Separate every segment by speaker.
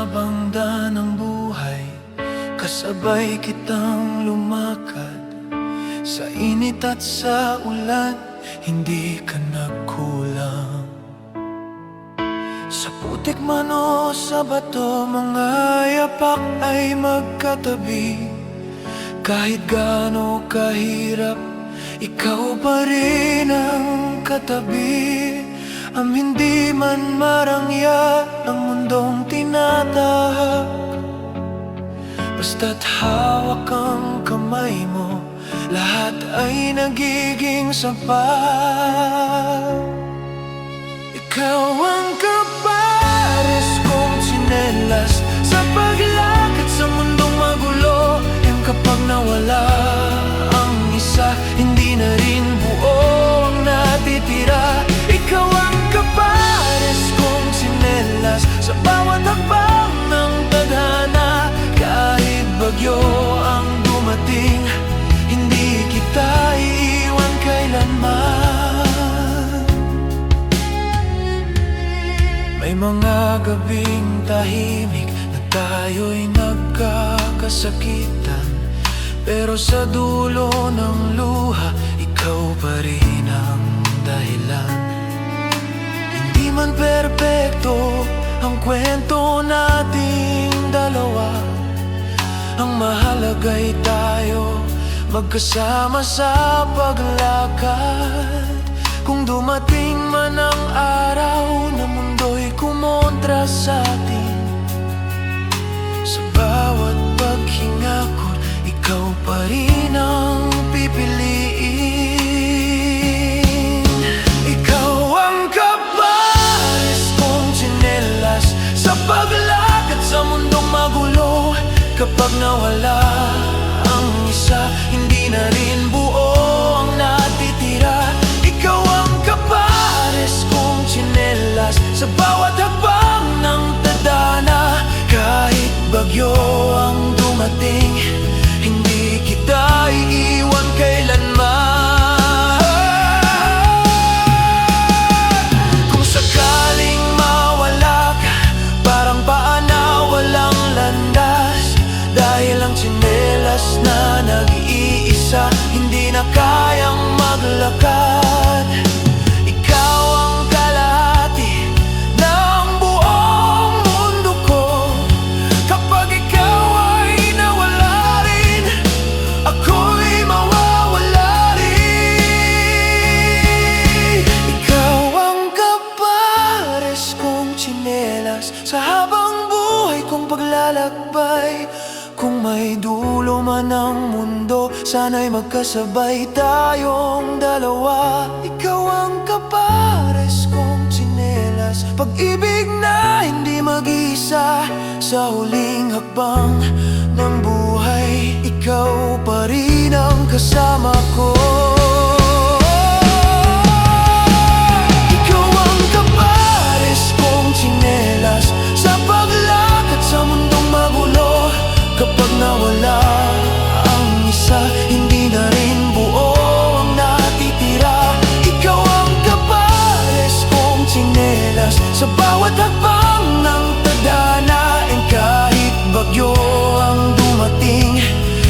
Speaker 1: habang daan ng buhay, kasabay kitang lumakad. Sa init at sa ulan, hindi ka nagkulang. Sa putik man o sa bato, mga yapak ay magkatabi. Kahit gaano kahirap, ikaw pa rin ang katabi. Ang hindi man marangya ng mundong tinatahak, basta't hawak ang kamay mo, lahat ay nagiging sapat. Ikaw ang kapares kong tsinelas sa paglakad sa mundong magulo. Yung kapag nawala ang isa, hindi na rin buo ang natitira. Ikaw ang kapares kong tsinelas sa bawat hakbang ng tadhana. Kahit bagyo ang dumating, hindi kita iiwan kailanman. May mga gabing tahimik na tayo'y nagkakasakitan, pero sa dulo ng luha, ikaw pa rin ang dahilan. Hindi man perpekto ang kwento nating dalawa, ang mahalaga'y tayo magkasama sa paglakad. Kung dumating man ang araw na mundo'y kumontra sa atin, sa bawat paghingakot, ikaw pa rin ang pipiliin. Ikaw ang kapares kong tsinelas sa paglakad sa mundong magulo. Kapag nawala ang isa, hindi na rin buo ang natitira. Ikaw ang kapares kong tsinelas sa bawat hakbang ng tadhana. Kahit bagyo ang dumating, hindi kita iiwan kailanman. Kung sakaling mawala ka, parang paa na walang landas, dahil ang tsinelas na nag-iisa, hindi na kayang maglakad. Ikaw ang kalahati ng buong mundo ko. Kapag ikaw ay nawala rin, ako'y mawawala rin. Ikaw ang kapares kong tsinelas sa habang buhay kong paglalakbay. Kung may dulo man ang mundo, sana'y magkasabay tayong dalawa. Ikaw ang kapares kong tsinelas, pag-ibig na hindi mag-isa. Sa huling hakbang ng buhay, ikaw pa rin ang kasama ko. Ikaw ang kapares kong tsinelas sa paglakad sa mundong magulo. Kapag nawala ang isa, hindi na rin buo ang natitira. Ikaw ang kapares kong tsinelas sa bawat hakbang ng tadhana. And kahit bagyo ang dumating,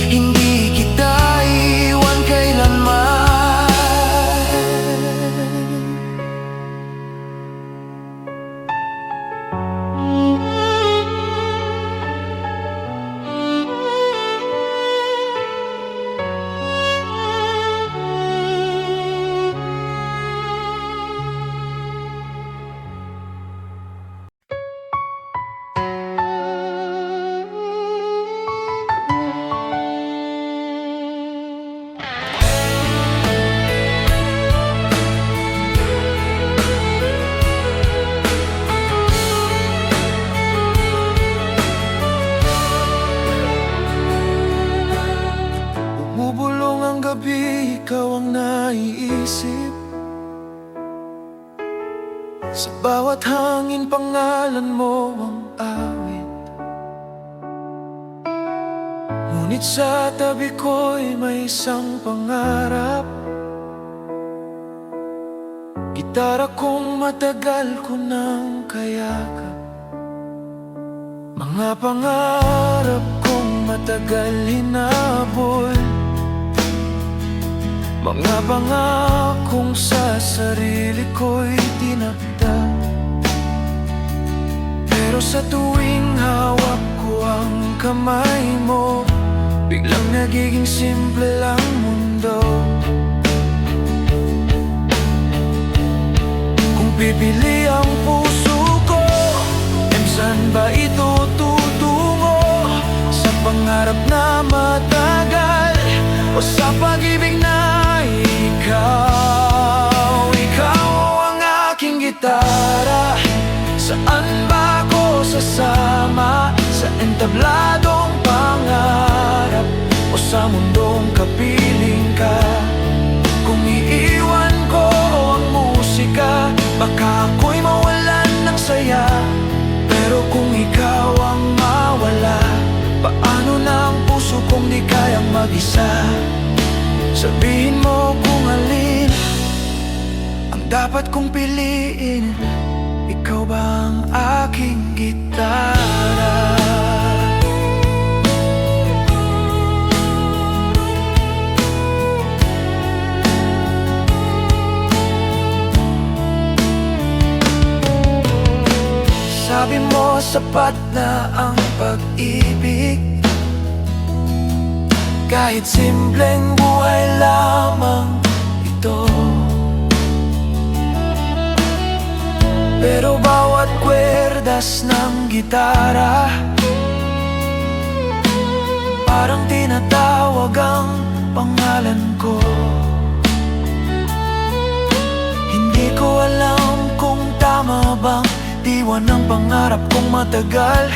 Speaker 1: hindi kita iiwan kailanman. Ikaw ang naiisip, sa bawat hangin pangalan mo ang awit. Ngunit sa tabi ko'y may isang pangarap, gitara kong matagal ko nang kayakap. Mga Mga pangarap kong matagal hinabol, mga pangakong sa sarili ko'y tinakda. Pero sa tuwing hawak ko ang kamay mo, biglang nagiging simple lang mundo. Kung pipili ang puso ko, saan ba ito tutungo? Sa pangarap na matagal o sa pag-ibig na ikaw? Ikaw ang aking gitara, saan ba ako sasama? Sa entabladong pangarap o sa mundong kapiling ka? Kung iiwan ko ang musika, baka ako'y mawalan ng saya. Pero kung ikaw ang mawala, paano na ang puso kong di kayang mag-isa? Sabihin mo kung alin ang dapat kong piliin. Ikaw ba ang aking gitara? Sabi mo sapat na ang pag-ibig, kahit simpleng buhay lamang ito. Pero bawat kwerdas ng gitara parang tinatawag ang pangalan ko. Hindi ko alam kung tama bang diwan ng pangarap kong matagal.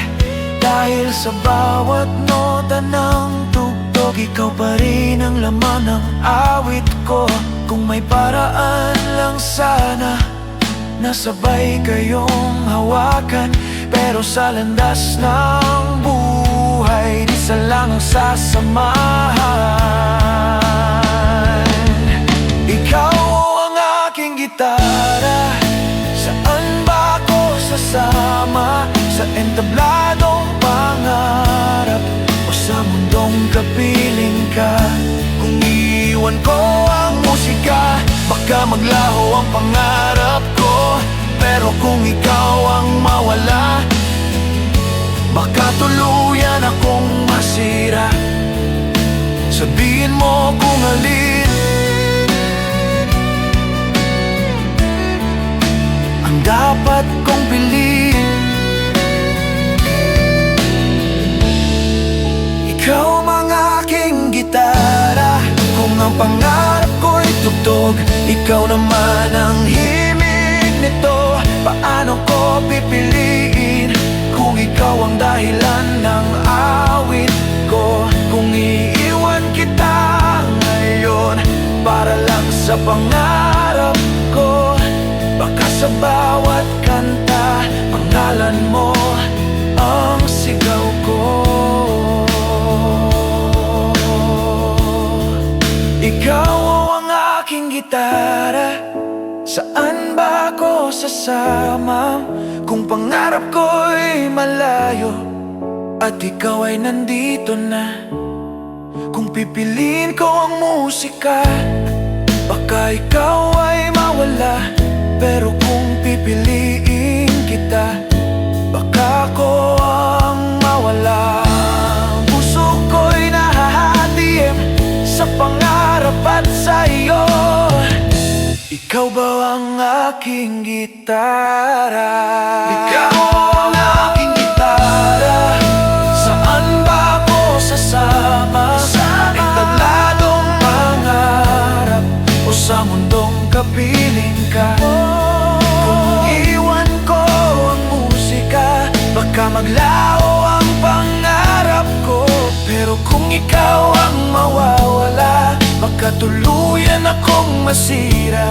Speaker 1: Dahil sa bawat nota ng tugtog, ikaw pa rin ang laman ng awit ko. Kung may paraan lang sana na sabay kayong hawakan, pero sa landas ng buhay, isa lang ang sasamahan. Ikaw ang aking gitara, saan ba ako sasama? Sa entabladong pangarap o sa mundong kapiling ka? Kung iwan ko ang musika, baka maglaho ang pangarap ko. Pero kung ikaw ang mawala, baka tuluyan akong masira. Sabihin mo kung alin ang dapat kong piliin. Ikaw ang aking gitara, kung ang pangarap ko'y tugtog, ikaw naman ang himig nito. Paano ko pipiliin kung ikaw ang dahilan ng awit ko? Kung iiwan kita ngayon para lang sa pangarap ko, baka sa bawat kanta, pangalan mo ang sigaw ko. Ikaw ang aking gitara, saan ba ako sasama? Kung pangarap ko'y malayo at ikaw ay nandito na. Kung pipiliin ko ang musika, baka ikaw ay mawala. Pero kung pipiliin kita, baka ako ang mawala. Puso ko'y nahahatim sa pangarap at sa iyo. Ikaw ba ang aking gitara? Ikaw ang aking gitara, saan ba ako sasama? Sa entabladong pangarap o sa mundong kapiling ka? Kung iwan ko ang musika, baka maglaho ang pangarap ko. Pero kung ikaw ang mawawala, baka tuluyan akong masira.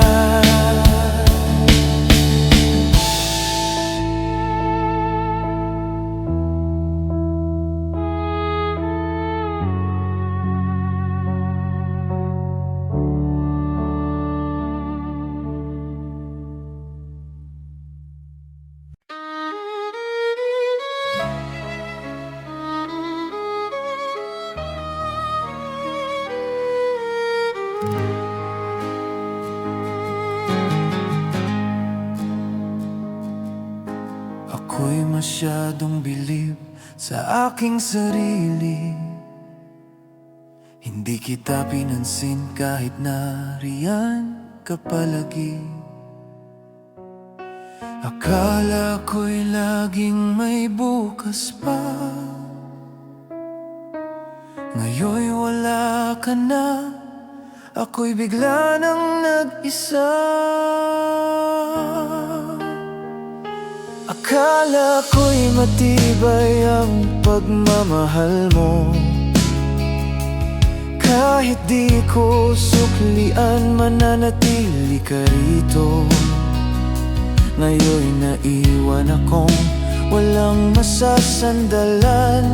Speaker 1: masyadong bilib sa aking sarili. Hindi kita pinansin kahit nariyan ka palagi. Akala ko'y laging may bukas pa. Ngayon'y wala ka na, ako'y bigla nang nag-isa. Akala ko'y matibay ang pagmamahal mo. Kahit di ko suklian, mananatili ka rito. Ngayon'y naiwan akong walang masasandalan,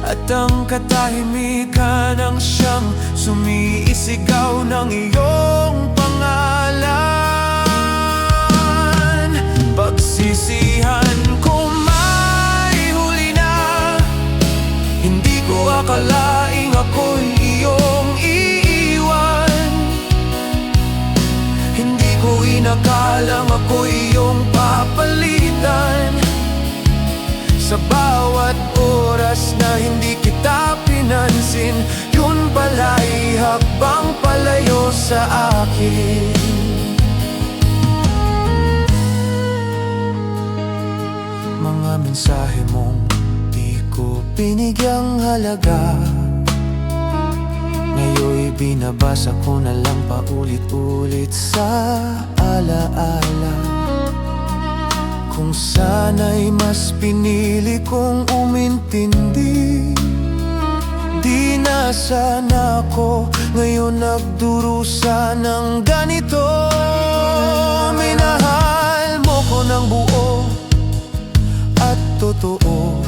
Speaker 1: at ang katahimikan ang siyang sumiisigaw ng iyong pangalan. Pagsisihan ko may huli na, hindi ko akalaing ako'y iyong iiwan. Hindi ko inakalang ako'y iyong papalitan. Sa bawat oras na hindi kita pinansin, yun pala'y hakbang palayo sa akin. Mga mensahe mong di ko binigyang halaga, ngayon'y binabasa ko na lang paulit-ulit sa alaala. Kung sana'y mas pinili kong umintindi, di na sana ako ngayon nagdurusa ng ganito. Minahal mo ko ng buo at totoo,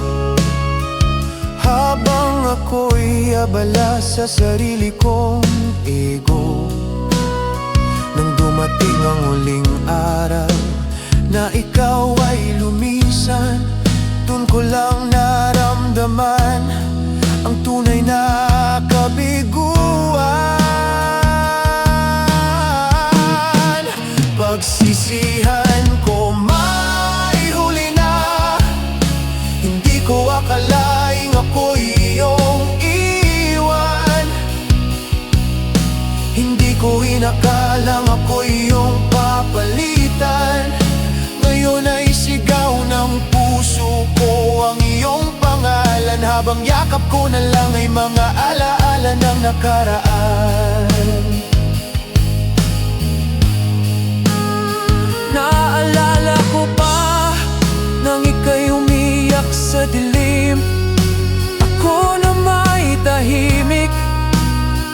Speaker 1: habang ako'y abala sa sarili kong ego. Nang dumating ang huling araw na ikaw ay lumisan, dun ko lang naramdaman ang tunay na kabiguan. Pagsisihan ko may huli na, hindi ko akalaing ako'y iyong iwan. Hindi ko inakalang ako'y iyong papalitan. Ngayon ay sigaw ng puso ko ang iyong pangalan, habang yakap ko na lang ay mga alaala ng nakaraan. Naalala ko pa nang ika'y umiyak sa dilim. Ako na may tahimik,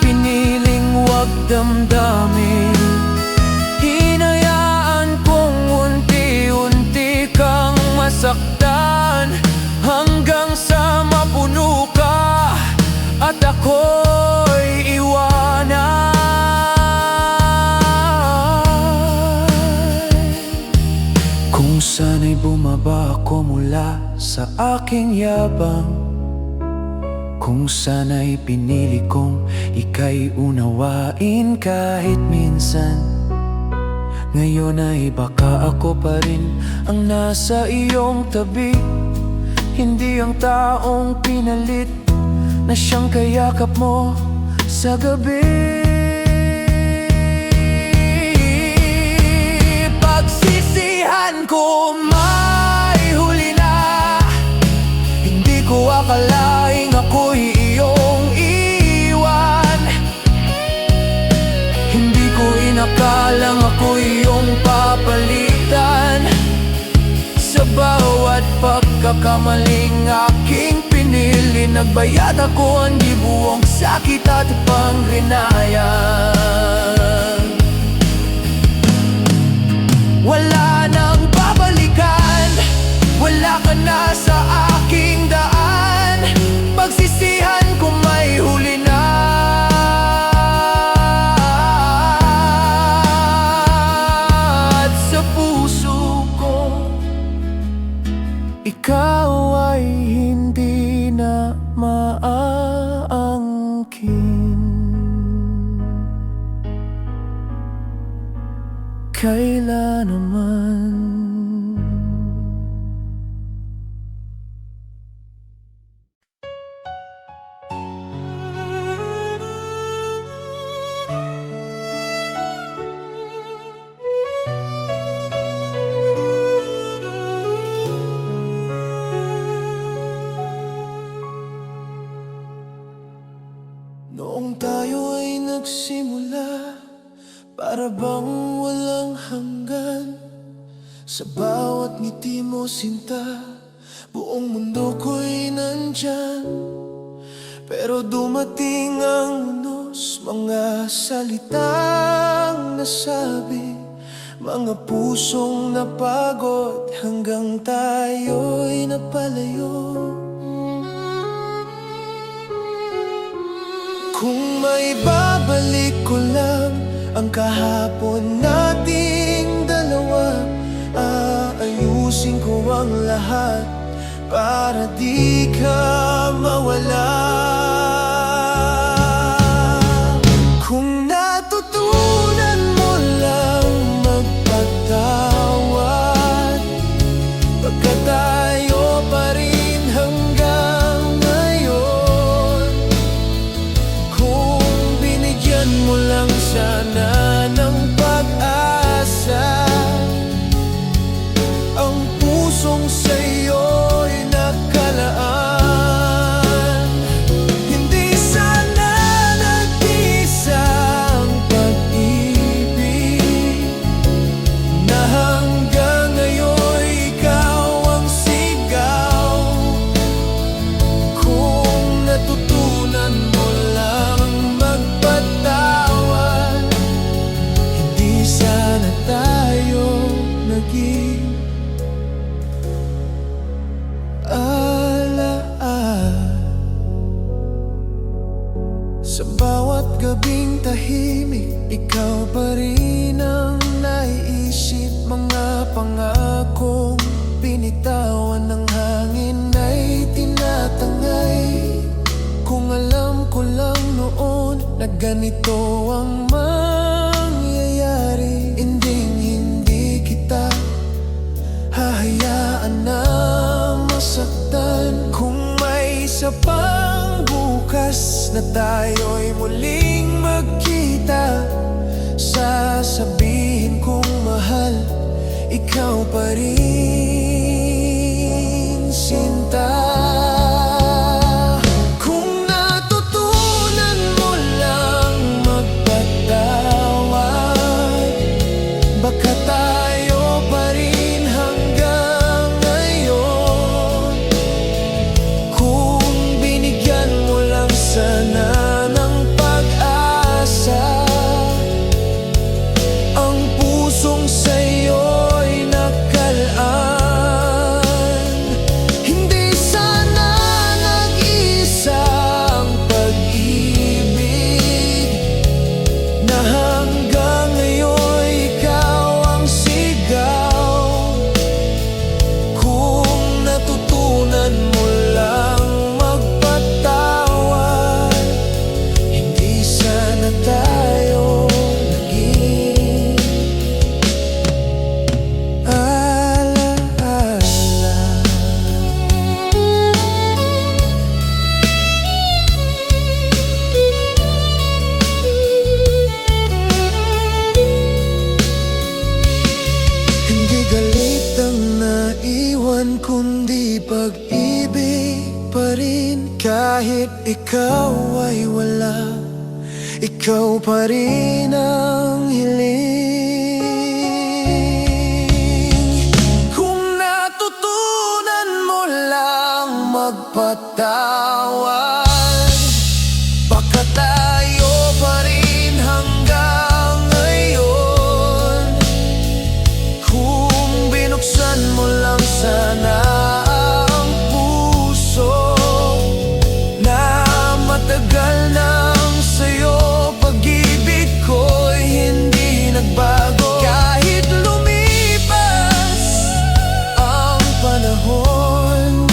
Speaker 1: piniling wag damdamin. Saktan hanggang sa mapuno ka at ako'y iwanan. Kung sana'y bumaba ako mula sa aking yabang, kung sana'y pinili kong ika'y unawain kahit minsan, ngayon ay baka ako pa rin ang nasa iyong tabi. Hindi ang taong pinalit na siyang kayakap mo sa gabi. Pagsisihan ko may huli na, hindi ko akalaing ako'y iyong iwan. Hindi ko inakalang ako'y iyong papalitan. Sa bawat pagkakamaling aking pinili, nagbayad ako ang dibuong sakit at panghinayang. Wala nang babalikan, wala ka na sa aking daan. Pagsisihan ko may huli na, at sa puso ko ikaw ay hindi na maaangkin. Kailan naman Noong tayo ay nagsimula, para bang walang hanggan. Sa bawat ngiti mo sinta, buong mundo ko'y nandyan. Pero dumating ang unos, mga salitang nasabi, mga pusong napagod hanggang tayo'y napalayo. Kung may babalik ko lang ang kahapon nating dalawa, aayusin ko ang lahat para di ka mawala. Kung natutunan mo lang magpatawad, pagkat tayo pa rin hanggang ngayon. Kung binigyan mo lang sana ng pag-asa ang pusong sa'yo'y nakalaan, hindi sana nag-isa ang pag-ibig na hanggang ngayon'y ikaw ang sigaw. Kung natutunan mo lang magpatawad, hindi sana tayo naging sa bawat gabing tahimik, ikaw pa rin ang naiisip. Mga pangakong binitawan ng hangin ay tinatangay. Kung alam ko lang noon na ganito ang mangyayari, hindi kita hahayaan na masaktan. Kung may isa pang bukas na tayo'y muling magkita, sasabihin kong mahal ikaw pa rin, sinta. Kung natutunan mo lang magpatawad, baka tayo pa rin hanggang ngayon. Kung binigyan mo lang sana ng pag-asa ang pusong sa'yo'y nakalaan, hindi sana nag-isa ang pag-ibig na hanggang ngayon'y ikaw ang sigaw. Kung natutunan mo lang magpatawad, hindi sana tayo naging alaala. Hindi galit ang naiwan, kundi pag-ibig pa rin. Kahit ikaw ay wala, ikaw pa rin ang hiling. Kung natutunan mo lang magpatawad, baka tayo pa rin hanggang ngayon. Kung binuksan mo lang sana ang puso na matagal nang sa'yo, pag-ibig ko'y hindi nagbago. Kahit lumipas ang panahon,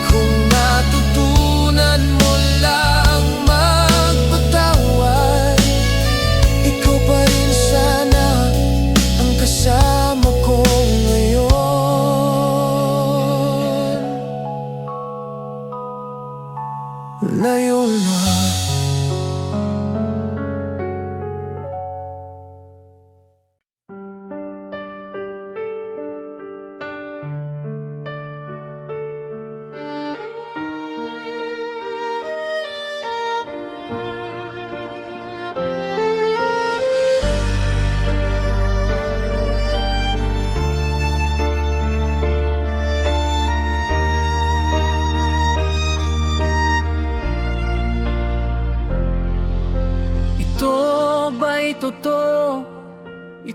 Speaker 1: kung natutunan mo lang magpatawad, ikaw pa rin sana ang kasama ko ngayon. Ngayon na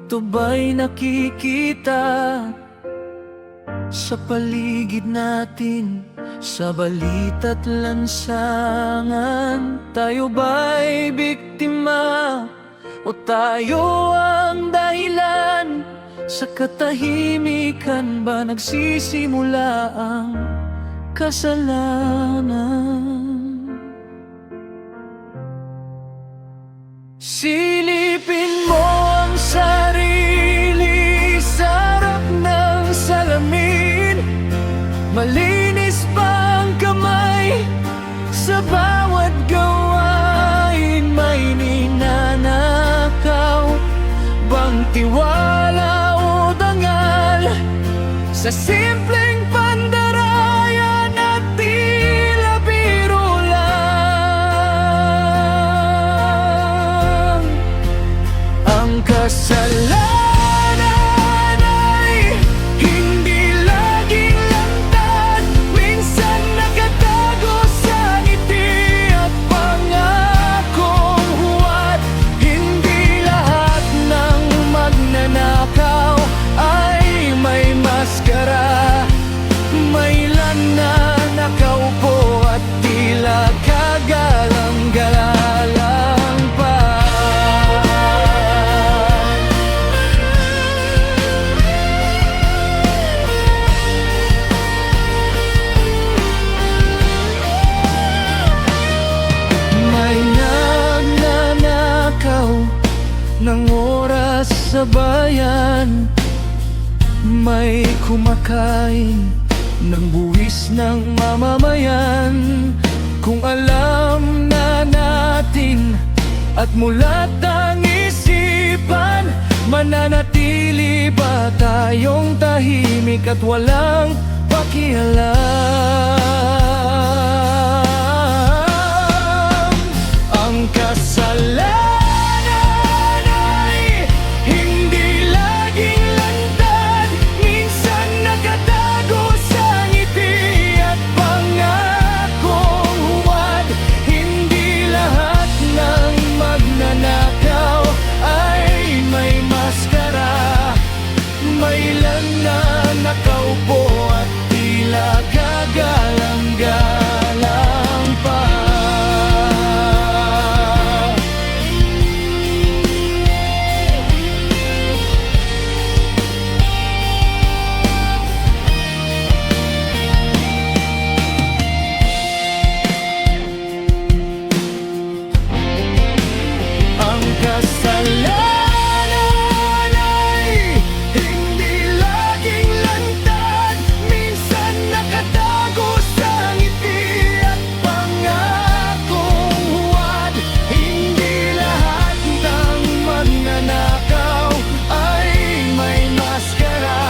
Speaker 1: Ito ba'y nakikita sa paligid natin, sa balita't lansangan? Tayo ba'y biktima o tayo ang dahilan? Sa katahimikan ba nagsisimula ang kasalanan? Silipin mo ang sarili sa harap ng salamin. Malinis pa ang kamay sa bawat gawain. May ninanakaw bang tiwala o dangal sa simpleng pandaraya na tila biro lang? Ang kasalanan ay hindi laging lantad, minsan nakatago sa ngiti at pangakong huwad. Hindi lahat ng magnanakaw ay may maskara. Maylan na nakaupo at tila kagalang-galang pa. May nagnanakaw ng oras sa bayan, may kumakain ng buwis ng mamamayan. Kung alam na natin at mulat ang isipan, mananatili ba tayong tahimik at walang pakialam? Ang kasalanan ay hindi laging lantad, minsan nakatago sa ngiti at pangakong huwad. Hindi lahat ng magnanakaw ay may maskara. Maylan na nakaupo at tila kagalang-galang pa. Ang kasalanan ay hindi laging lantad, minsan nakatago sa ngiti at pangakong huwad. Hindi lahat ng magnanakaw ay may maskara.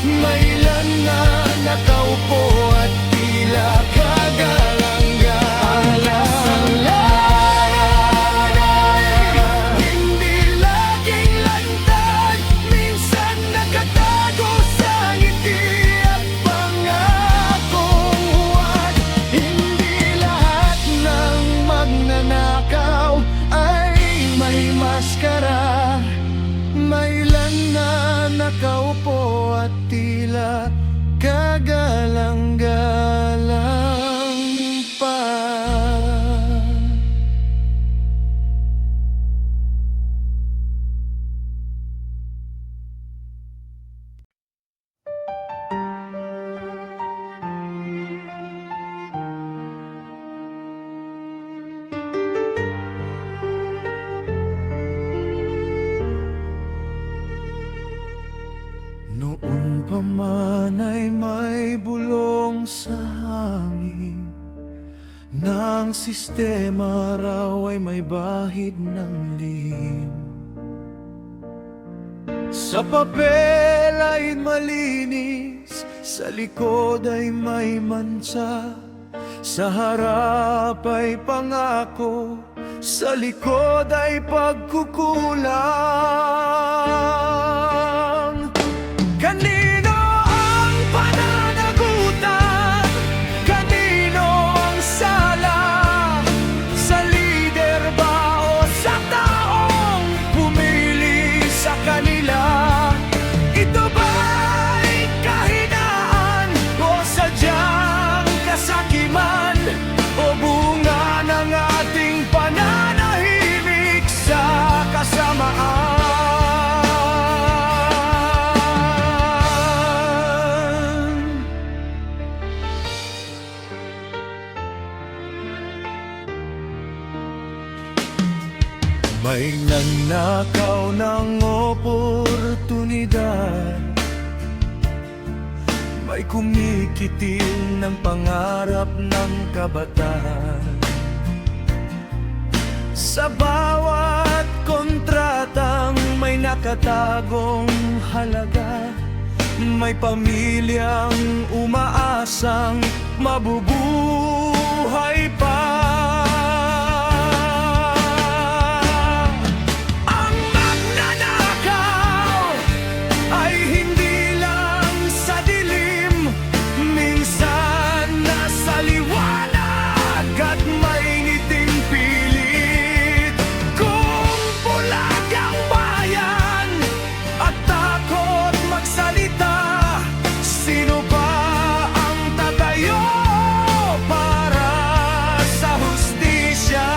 Speaker 1: Maylan na nakaupo at tila kagalang-galang. Hindi laging lantad, minsan nakatago sa ngiti at pangakong huwad. Hindi lahat ng magnanakaw ay may maskara. Maylan na nakaupo at tila kagalang-galang pa. Noon pa man ay may bulong sa hangin, ng sistema raw ay may bahid ng lihim. Sa papel ay malinis, sa likod ay may mancha. Sa harap ay pangako, sa likod ay pagkukulang. Kanino ang pananagutan? Kanino ang sala? Sa lider ba o sa taong pumili sa kanila? May nanakaw ng oportunidad, may kumikitil ng pangarap ng kabataan. Sa bawat kontratang may nakatagong halaga, may pamilyang umaasang mabubuhay pa. Ang magnanakaw ay hindi lang sa dilim, minsan nasa liwanag at may ngiting pilit. Kung bulag ang bayan at takot magsalita, sino ba ang tatayo para sa hustisya?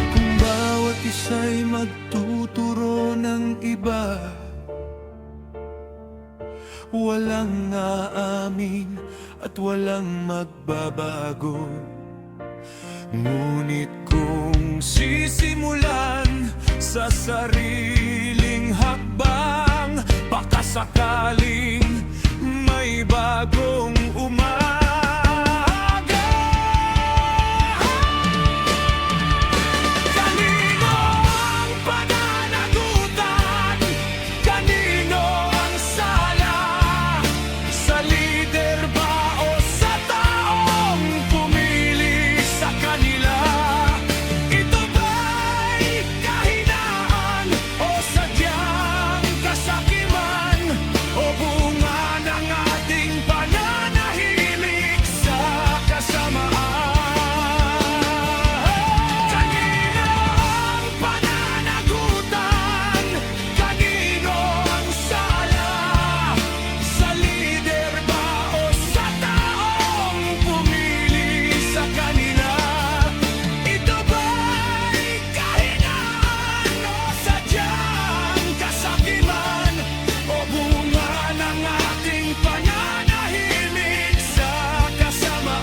Speaker 1: Kung bawat isa'y magtuturo ng iba, walang aamin at walang magbabago. Ngunit kung sisimulan sa sariling hakbang, baka sakaling may bagong umaga. Kanino ang pananagutan? Kanino ang sala? Sa lider ba o sa taong pumili sa kanila? Ito ba'y kahinaan o sadyang kasakiman? O bunga ng ating pananahimik sa kasamaan? Kanino ang pananagutan? Kanino ang sala? Sa lider ba o sa taong pumili sa kanila? Ito ba'y kahinaan o sadyang kasakiman? O bunga ng ating pananahimik sa kasamaan?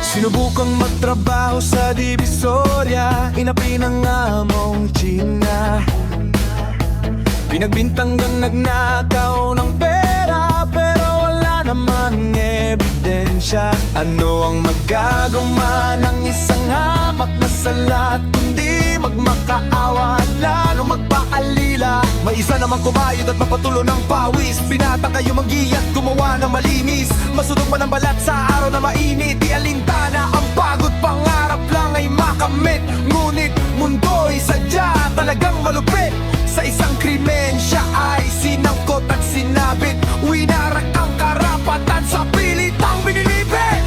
Speaker 1: Sinubukang magtrabaho sa Divisoria, inapi ng among China. Pinagbintanggang nagnakaw ng pera, pero wala namang ebidensya. Ano ang magagawa ng isang hamak na salat, kundi magmakaawa at lalo magpaalila. May isa namang kumayod at mapatulo ng pawis, binata kayo mag-iyat, gumawa ng malinis. Masunog man ang balat sa araw na mainit, di alintana ang pagod, pangarap lang ay makamit. Ngunit mundo'y sadya talagang malupit. Sa isang krimen siya ay sinangkot at sinabit, winarak ang karapatan sa pilitang binilipit.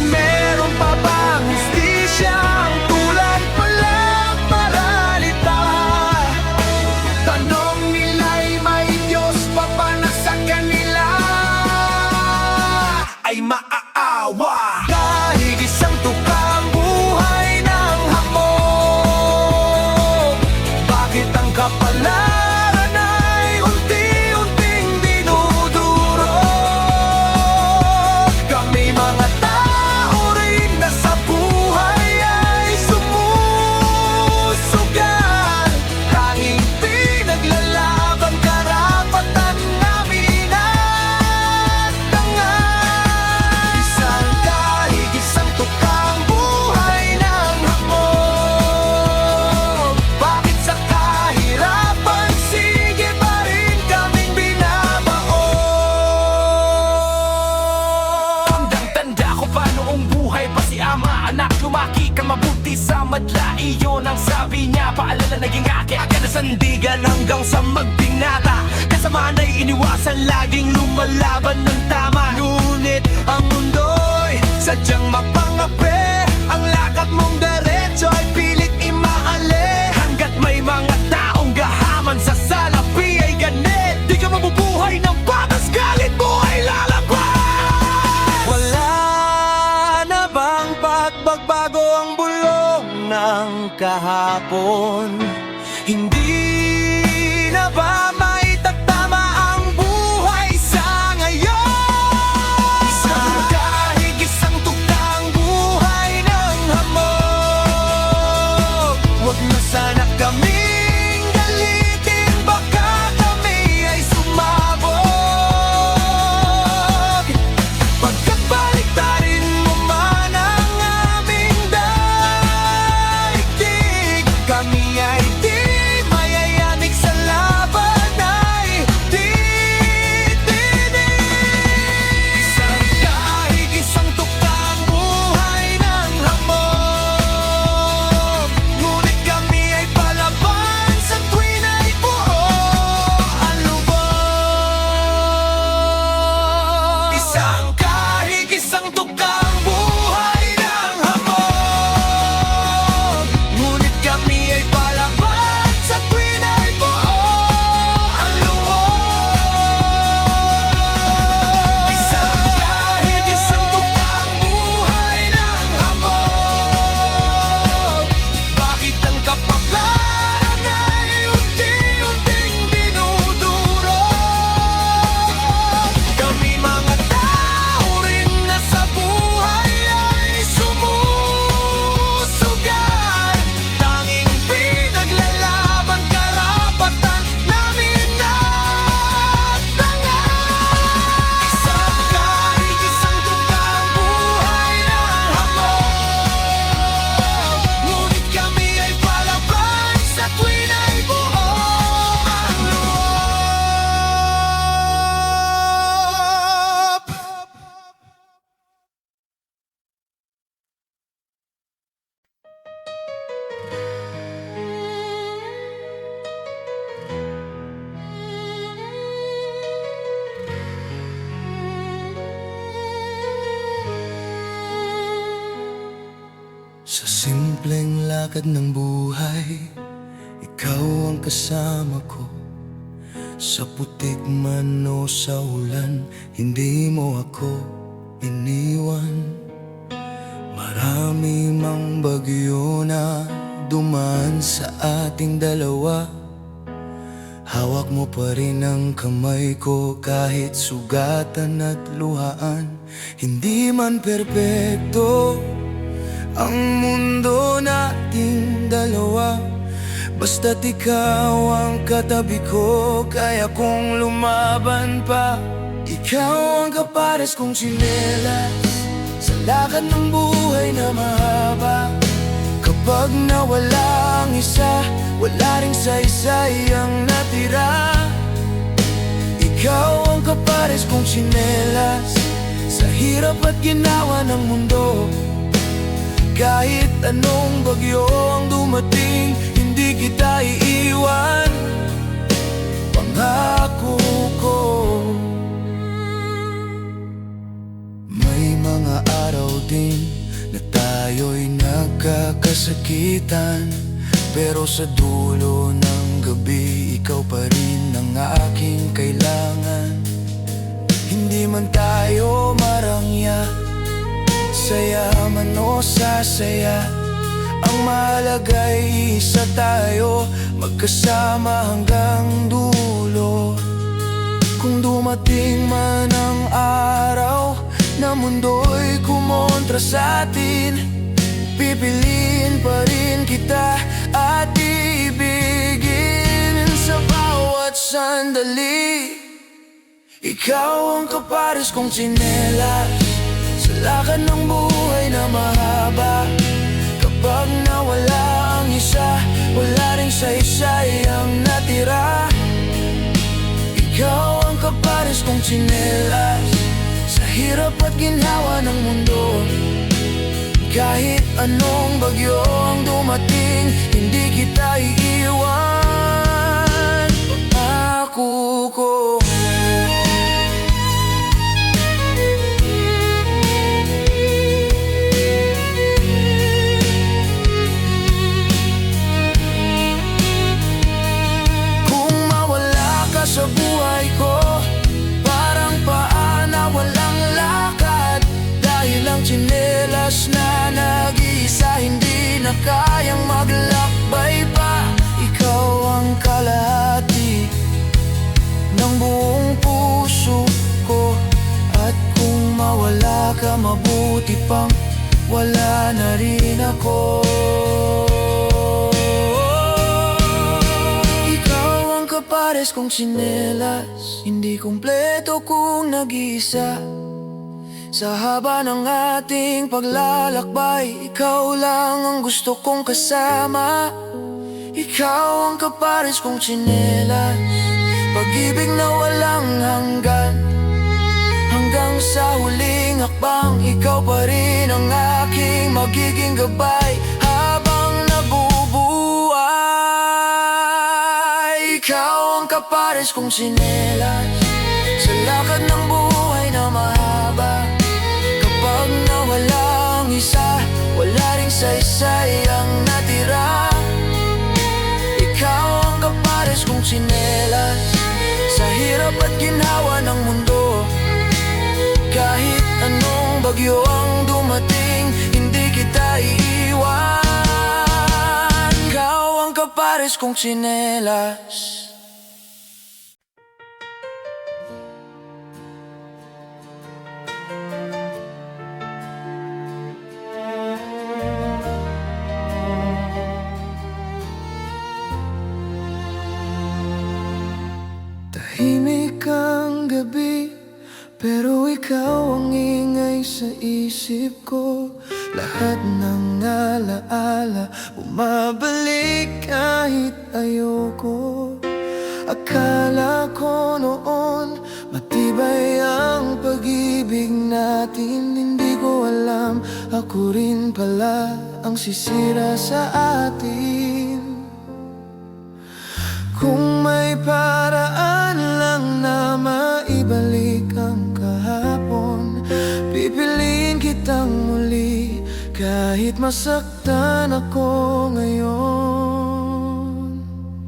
Speaker 1: Meron pa bang hustisyang tulad palang maralita? Tanong nila'y may Diyos pa ba na sa kanila? Ay maaawa dahil
Speaker 2: anak, lumaki ka mabuti sa madla. Iyon ang sabi niya, paalala naging akin. Agad na sandigan hanggang sa magbinata. Kasamaan ay iniwasan, laging lumalaban ng tama. Ngunit ang mundo'y sadyang mapangapi. Ang lakad mong diretso ay pilit imaali. Hanggat may mga taong gahaman sa salapi ay ganit. Di ka mabubuhay ng patas, galit mo ay lalabas. Wala na bang pagbagbago ang bulong ng kahapon? Hindi na ba maitatama ang buhay sa ngayon? Isang kahig, isang tuktang buhay ng hamog. Huwag na sana kaming galitin, baka kami ay sumabog. Pagkat baliktarin mo man ang aming daigdig, kami ay di mayayanig sa laban ay titinig. Isang kahig, isang tuktang buhay ng hamog. Ngunit kami ay palaban sa tuwin ay buo ang lubog. Isang kahig, isang tuktang buhay ng hamog. Ngunit kami ay palaban sa tuwin ay buo ang lubog. Isang kahig, isang tuktang buhay ng hamog. Bakit ang kapakanan ay unti-unting dinudurog? Kami mga tao rin na sa buhay ay sumusugal. Tanging pinaglalaban karapatan namin at tangan. Isang kahig, isang tuktang buhay ng hamog. Ngunit kami ay palaban sa tuwin ay buo ang loob. Sa simpleng lakad ng buhay, ikaw ang kasama ko. Sa putik man o sa ulan, hindi mo ako iniwan. Marami mang bagyo na dumaan sa ating dalawa. Hawak mo pa rin ang kamay ko kahit sugatan at luhaan. Hindi man perpekto ang mundo nating dalawa, basta't ikaw ang katabi ko, kaya kong lumaban pa. Ikaw ang kapares kong tsinelas sa lakad ng buhay na mahaba. Kapag nawala ang isa, wala ring saysay ang natira. Ikaw ang kapares kong tsinelas sa hirap at ginawa ng mundo. Kahit anong bagyo ang dumating, hindi kita iiwan. Pangako ko. May mga araw din na tayo'y nagkakasakitan, pero sa dulo ng gabi, ikaw pa rin ang aking kailangan. Hindi man tayo marangya, saya man o sasaya, ang mahalaga'y isa tayo, magkasama hanggang dulo. Kung dumating man ang araw na mundo'y kumontra sa atin, pipiliin pa rin kita at ibigin sa bawat sandali. Ikaw ang kapares kong tsinelas sa lakad ng buhay na mahaba. Kapag nawala ang isa, wala ring saysay ang natira. Ikaw ang kapares kong tsinelas sa hirap at ginhawa ng mundo.
Speaker 1: Kahit anong bagyo ang dumating, hindi kita iiwan. Pangako ko. Kung mawala ka sa buhay ko, parang paa na walang lakad. Dahil ang tsinelas na nag-iisa, hindi na kayang maglakbay pa. Ikaw ang kalahati ng buong puso ko. At kung mawala ka, mabuti pang wala na rin ako. Ikaw ang kapares kong tsinelas, hindi kumpleto kung nag-iisa. Sa haba ng ating paglalakbay, ikaw lang ang gusto kong kasama. Ikaw ang kapares kong tsinelas, pag-ibig na walang hanggan. Hanggang sa huling hakbang, ikaw pa rin ang aking magiging gabay. Habang nabubuhay, ikaw ang kapares kong tsinelas, sa lakad ng buhay na mahaba. Kapag nawala ang isa, wala ring saysay ang natira. Ikaw ang kapares kong tsinelas, sa hirap at ginhawa ng mundo. Kahit anong bagyo ang dumating, hindi kita iiwan. Ikaw ang kapares kong tsinelas. Tahimik ang gabi, pero ikaw ang ingay sa isip ko. Lahat ng alaala bumabalik kahit ayoko. Akala ko noon matibay ang pag-ibig natin. Hindi ko alam, ako rin pala ang sisira sa atin. Kung may paraan lang na maibalik ang kahapon, pipiliin kitang muli kahit masaktan ako ngayon.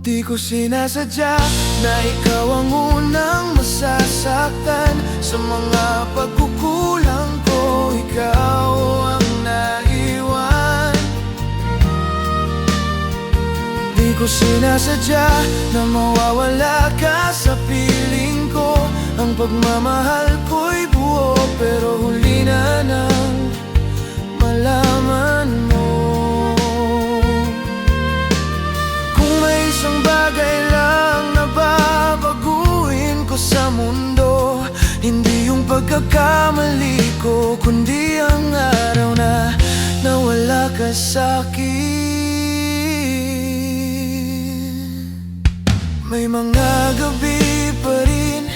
Speaker 1: Di ko sinasadya na ikaw ang unang masasaktan. Sa mga pagkukulang ko, ikaw ang naiwan. Di ko sinasadya na mawawala ka sa piling ko. Ang pagmamahal ko'y buo, pero huli na nang malaman mo. Kung may isang bagay lang na babaguhin ko sa mundo, hindi yung pagkakamali ko, kundi ang araw na nawala ka sa'kin. May mga gabi pa rin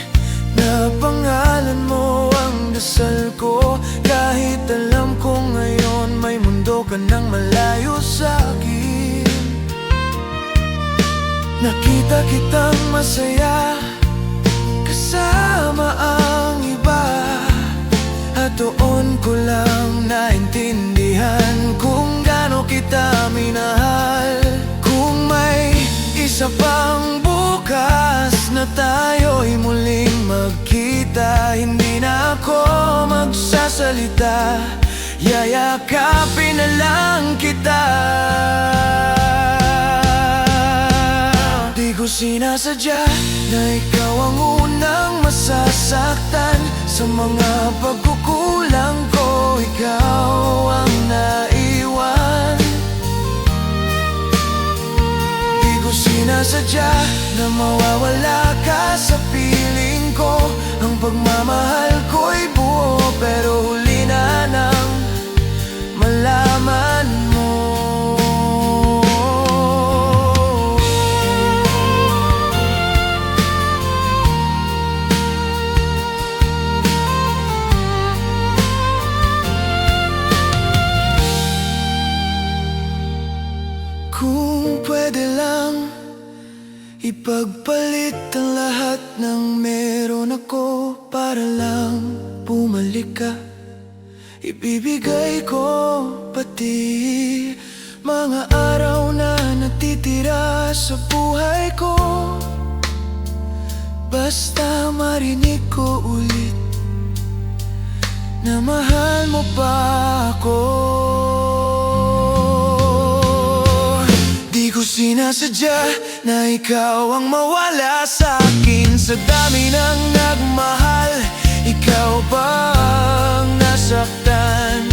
Speaker 1: na pangalan mo ang dasal ko. Kahit alam ko ngayon may mundo ka nang malayo sa'kin. Nakita kitang masaya kasama ang iba, at doon ko lang naintindihan kung gaano kita minahal. Kung may isa pang bukas na tayo'y muling magkita, hindi na ako magsasalita, yayakapin na lang kita. Di ko sinasadya na ikaw ang unang masasaktan. Sa mga pagkukulang ko, ikaw ang naiwan. Di ko sinasadya na mawawala ka sa piling ko. Ang pagmamahal ko'y buo, pero huli na nang malaman mo. Kung pwede lang ipagpalit ang lahat ng meron ako para lang bumalik ka. Ibibigay ko pati mga araw na natitira sa buhay ko. Basta marinig ko ulit na mahal mo pa ako. Di ko sinasadya na ikaw ang mawala sa akin. Sa dami ng nagmahal, ikaw pa ang nasaktan.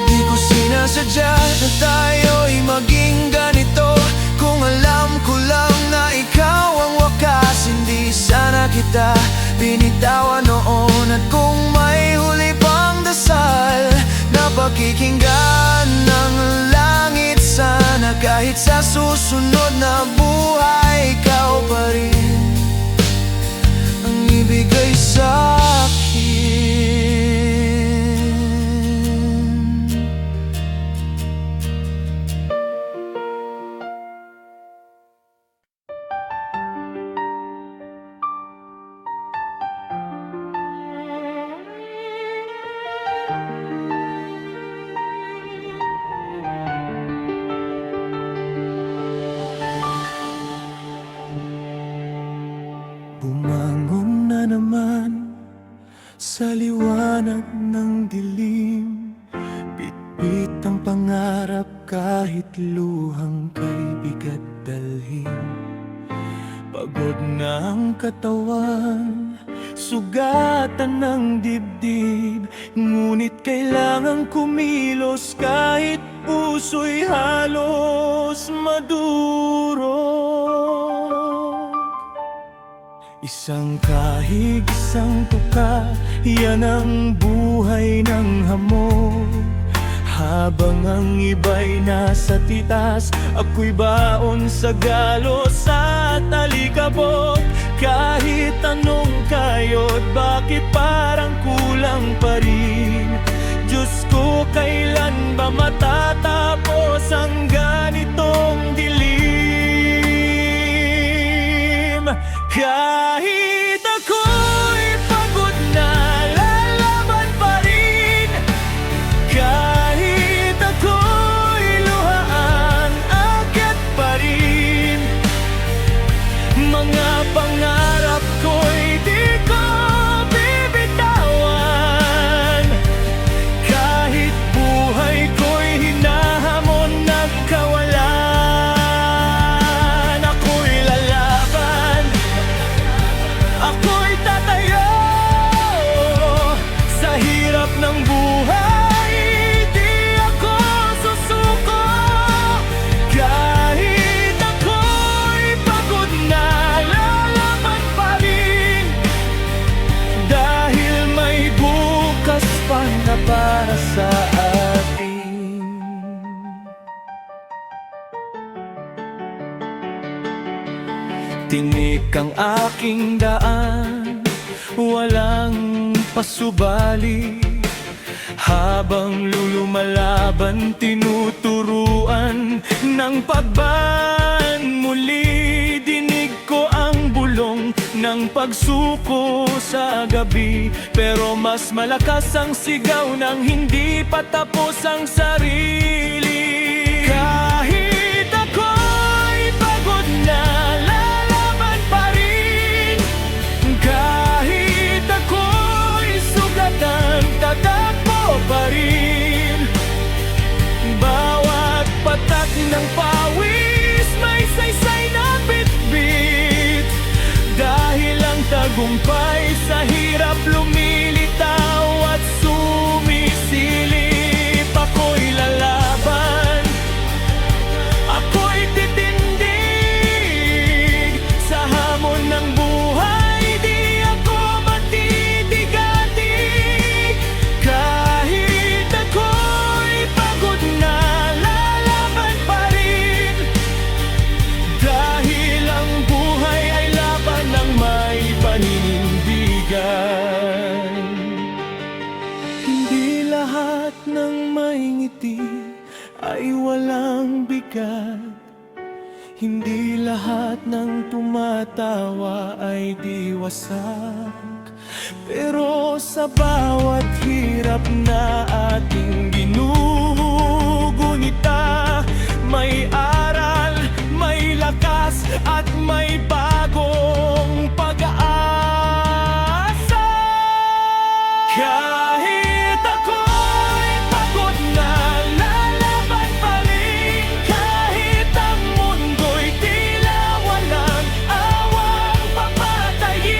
Speaker 1: Di ko sinasadya na tayo'y maging ganito. Kung alam ko lang na ikaw ang wakas, hindi sana kita binitawan noon. At kung may huli pang dasal na pakikinggan ng langit, sana kahit sa susunod na buhay, ikaw pa rin ang ibigay sa akin. Bumangon na naman sa liwanag ng dilim, bitbit ang pangarap kahit luhang kay bigat dalhin. Pagod na ang katawan, sugatan ng dibdib, ngunit kailangang kumilos kahit puso'y halos maduro. Isang kahig, isang tuka, yan ang buhay ng hamog. Habang ang iba'y nasa titas, ako'y baon sa galos at alikabok. Kahit anong kayod, bakit parang kulang pa rin? Diyos ko, kailan ba matatapos ang ganitong dilim? Kahit ako'y pagod na, lalaban pa rin. Kahit ako'y luhaan, akyat pa rin. Mga pangarap ko'y di ko bibitawan. Kahit buhay ko'y hinahamon ng kawalan, ako'y lalaban, ako'y tatayo. Sa hirap ng buhay, di ako susuko. Kahit ako'y pagod na, lalaban pa rin. Dahil may bukas pa na para sa atin. Tinik ang aking daan, walang pasubali. Habang lumalaban, tinuturuan ng pagban. Muli dinig ko ang bulong ng pagsuko sa gabi, pero mas malakas ang sigaw ng hindi pa tapos ang sarili. Kahit ako'y pagod na, lalaban pa rin. Kahit ako'y sugatan, tatakbo pa rin. Bawat patak ng pawis may saysay na bitbit. Dahil ang tagumpay sa hirap lumilitaw at sumisilip. Ako'y lalaban, lahat ng may ngiti ay walang bigat. Hindi lahat ng tumatawa ay di wasak. Pero sa bawat hirap na ating ginugunita, may aral, may lakas at may bagong pag-asa. Kahit ako'y pagod na, lalaban pa rin. Kahit ang mundo'y tila walang awang papatayin.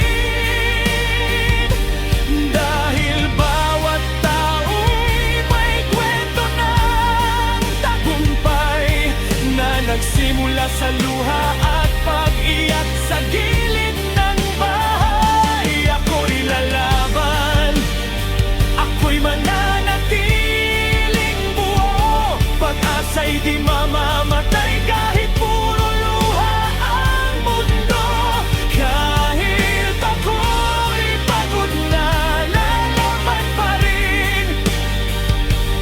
Speaker 1: Dahil bawat tao'y may kwento ng tagumpay na nagsimula sa luha at pag-iyak sa gilid ng bahay. Ako'y lalaban, ako'y mananatiling buo. Pag-asa'y di mamamatay kahit puro luha ang mundo. Kahit ako'y pagod na, lalaban pa rin.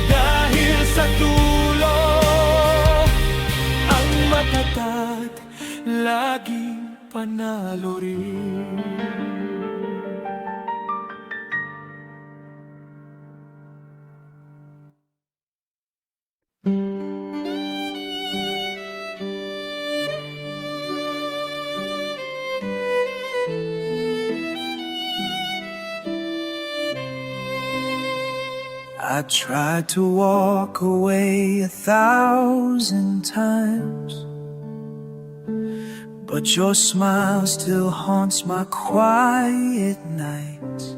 Speaker 1: Dahil sa dulo, ang matatag laging panalo rin. I tried to walk away 1,000 times, but your smile still haunts my quiet nights.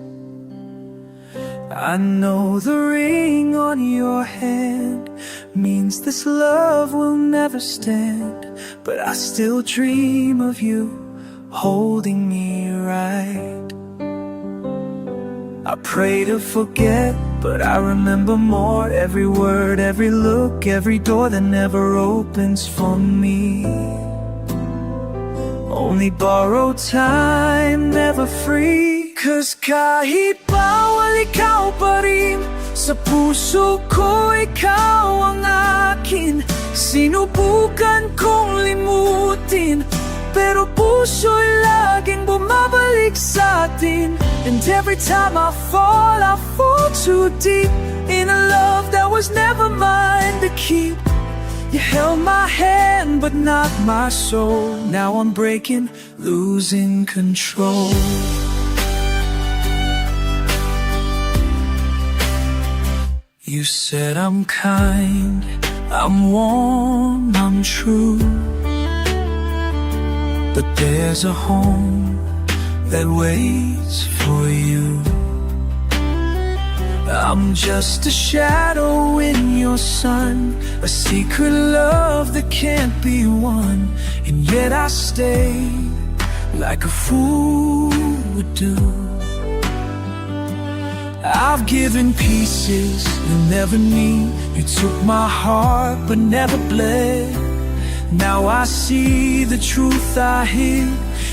Speaker 1: I know the ring on your hand means this love will never stand, but I still dream of you holding me right. I pray to forget, but I remember more. Every word, every look, every door that never opens for me. Only borrowed time, never free. 'Cause kahit bawal ikaw pa rin, sa puso ko ikaw ang akin. Sinubukan kong limutin, pero puso'y laging bumabalik sa atin. And every time I fall too deep in a love that was never mine to keep. You held my hand but not my soul. Now I'm breaking, losing control. You said I'm kind, I'm warm, I'm true, but there's a home that waits for you. I'm just a shadow in your sun, a secret love that can't be won. And yet I stay like a fool would do. I've given pieces you never need. You took my heart but never bled. Now I see the truth I hid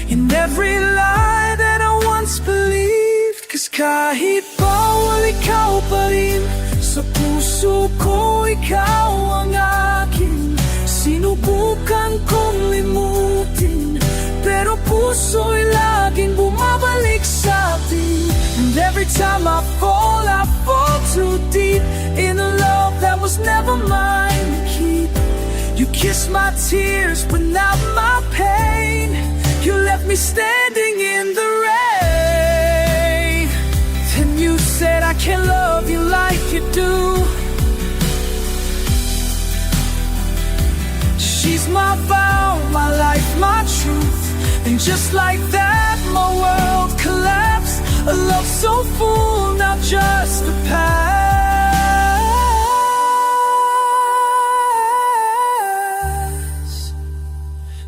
Speaker 1: in every lie that I once believed. 'Cause kahit bawal ikaw pa rin, sa puso ko ikaw ang akin. Sinubukan kong limutin, pero puso'y laging bumabalik sa atin. And every time I fall too deep in a love that was never mine to keep. You kissed my tears but not my pain. You left me standing in the rain. Then you said I can't love you like you do. She's my vow, my life, my truth. And just like that my world collapsed. A love so full, not just a past.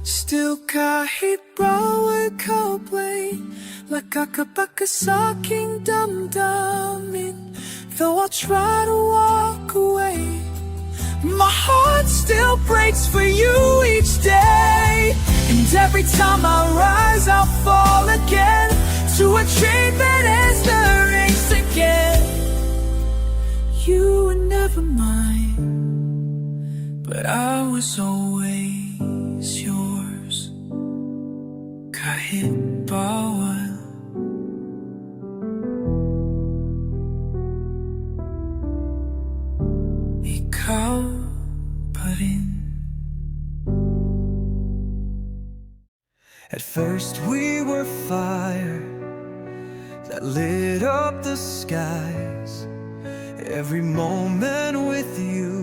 Speaker 1: Still kahit bawal ka blame, nakakabaka sa aking damdamin. Though I try to walk away, my heart still breaks for you each day. And every time I rise, I fall again to a train that ends the race again. you were never mine, but I was always yours. Kahit bawal, ikaw pa rin. At first we were fire that lit up the skies. Every moment with you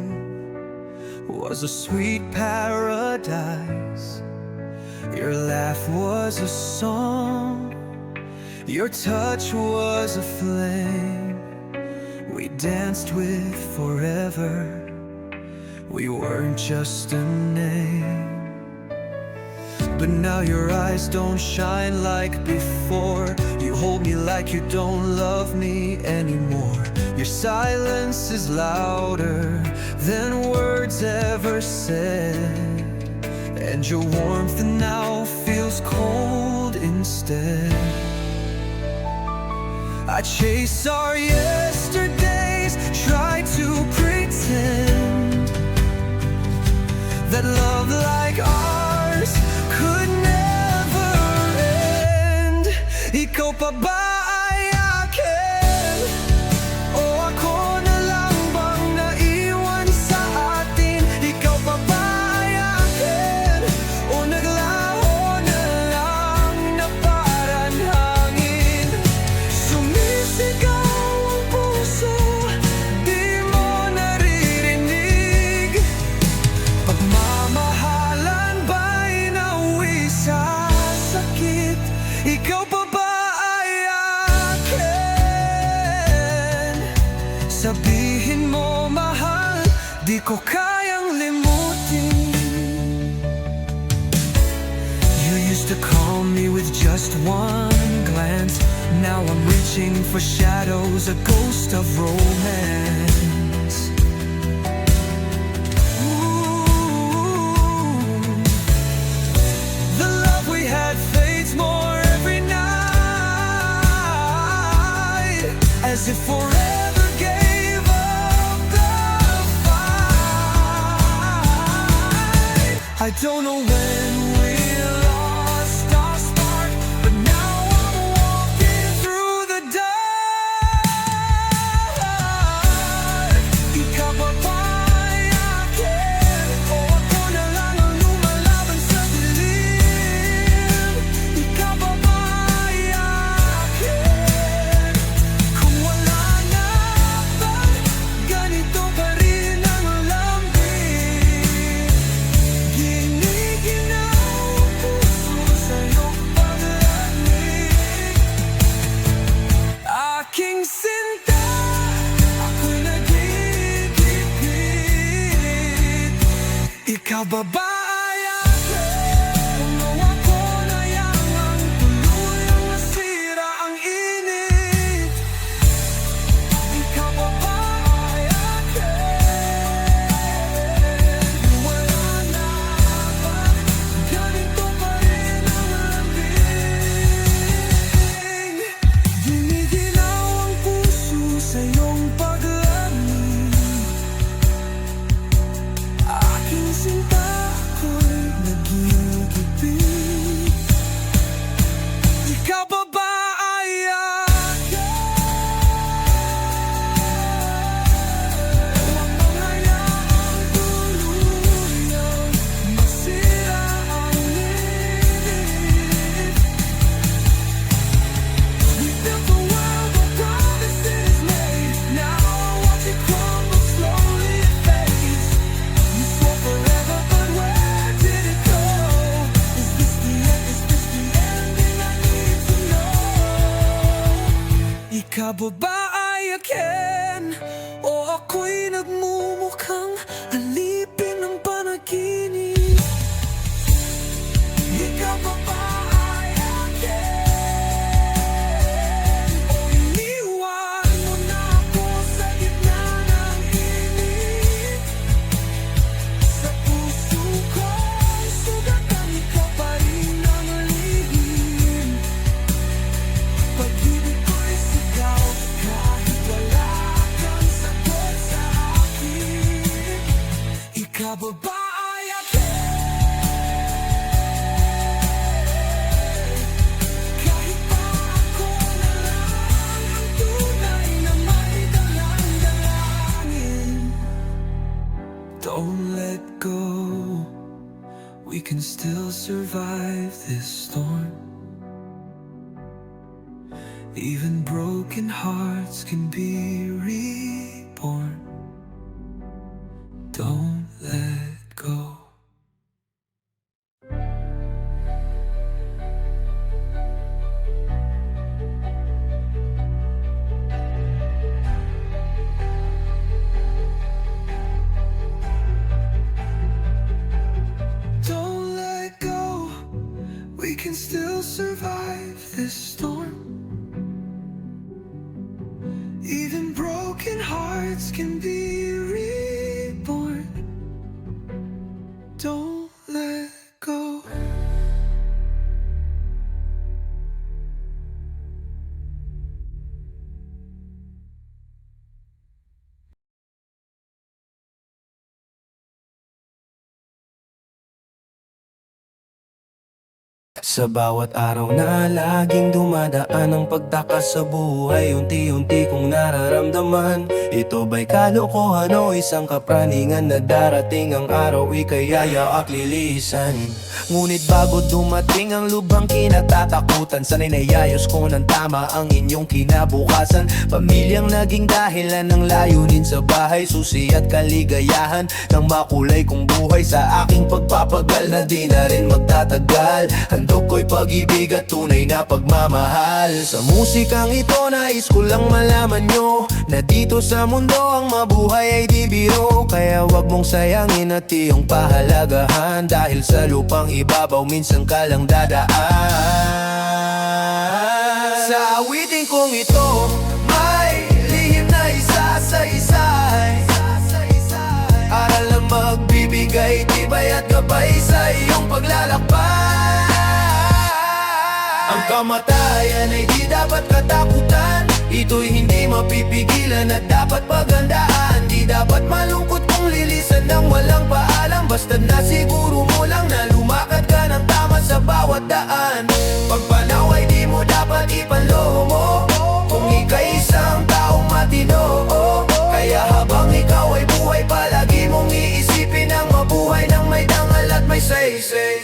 Speaker 1: was a sweet paradise. Your laugh was a song, your touch was a flame. We danced with forever, we weren't just a name. But now your eyes don't shine like before. You hold me like you don't love me anymore. Your silence is louder than words ever said, and your warmth now feels cold instead. I chase our yesterdays, try to pretend that love like ours could never end. Ikaw pa ba ay akin? O ako na lang bang naiwan sa atin? Ikaw pa ba ay akin? O naglaho na lang na parang hangin? Sumisigaw ang puso, di mo naririnig. Pagmamahalan ba'y nauwi sa sakit? Ikaw pa ba ay akin? Sabihin mo mahal, di ko kayang limutin. You used to calm me with just one glance. Now I'm reaching for shadows, a ghost of romance. The love we had fades more every night, as if forever gave up the fight. I don't know when we lost our spark, but now I'm walking through the dark. Ikaw pa ba ay akin? O ako na lang ang lumalaban sa dilim? Ikaw pa ba ay akin? Kung wala na ba, ganito pa rin ang lambing. Giniginaw ang puso sa iyong paglamig. Aking sinta, ako'y nagigipit. Ikaw ba ba ay akin? Kung ako na yang ang tuluyang nasira ang init. Ikaw ba ba ay akin? Kung wala na ba, ganito pa rin ang lambing. Giniginaw ang puso sa iyong paglamig. Aking sinta,
Speaker 2: pababa ay atin. Kahit pa ako na lang ang tunay na may dalang dalangin.
Speaker 1: Don't let go. We can still survive this storm. Even broken hearts can be reborn. Don't let go. Don't let go. We can still survive this storm. Even broken hearts can be reborn. Don't let go. Sa bawat araw na laging dumadaan ang pagtakas sa buhay, unti-unti kong nararamdaman ito ba'y kalokohan o isang kapraningan na darating ang araw ika'y yayaak lilisan. Ngunit bago dumating ang lubhang kinatatakutan, sana'y nayayos ko ng tama ang inyong kinabukasan. Pamilyang naging dahilan ng layunin sa bahay, susi at kaligayahan ng makulay kong buhay. Sa aking pagpapagal na di na rin magtatagal, handog ko'y pag-ibig at tunay na pagmamahal. Sa musikang ito nais ko lang malaman nyo na dito sa mundo ang mabuhay ay di biro. Kaya wag mong sayangin at iyong pahalagahan, dahil sa lupang ibabaw minsan ka lang dadaan. Sa awitin kong ito may lihim na isa-sa-isay, aral na magbibigay tibay at gabay sa iyong paglalakbay. Ang kamatayan ay di dapat katakutan, ito'y hindi mapipigilan at dapat pagandaan. Di dapat malungkot kung lilisan ng walang paalam, basta nasiguro mo lang na lumakad ka ng tama sa bawat daan. Pagpanaw ay di mo dapat ipanloob mo, kung ika'y isang taong matino. Kaya habang ikaw ay buhay, palagi mong iisipin ang mabuhay ng may dangal at may say-say.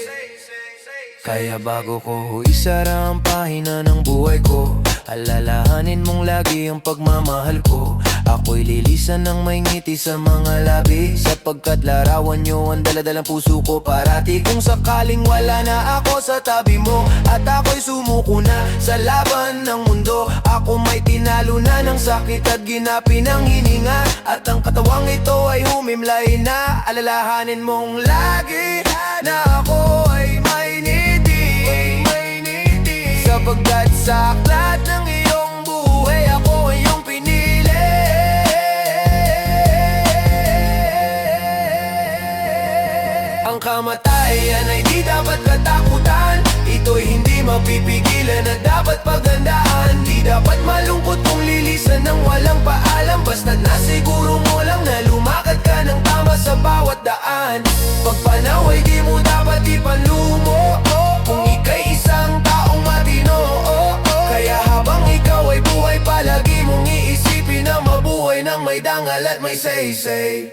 Speaker 1: Kaya bago ko isara ang pahina ng buhay ko, alalahanin mong lagi ang pagmamahal ko. Ako'y lilisan ng may ngiti sa mga labi, sapagkat larawan nyo ang daladalang puso ko parati. Kung sakaling wala na ako sa tabi mo at ako'y sumuko na sa laban ng mundo, ako may tinalo na ng sakit at ginapi ng hininga, at ang katawang ito ay humimlay na. Alalahanin mong lagi na ako ay may sapagkat sa aklat ng iyong buhay ako ay iyong pinili. Ang kamatayan ay di dapat katakutan, ito'y hindi mapipigilan at dapat pagandaan. Di dapat malungkot kung lilisan ng walang paalam, basta nasiguro mo lang na lumakad ka ng tama sa bawat daan. Pagpanaw ay di mo dapat ipanlumo, kung ika'y isang taong matino. Kaya habang ikaw ay buhay, palagi mong iisipin na mabuhay ng may dangal at may say-say.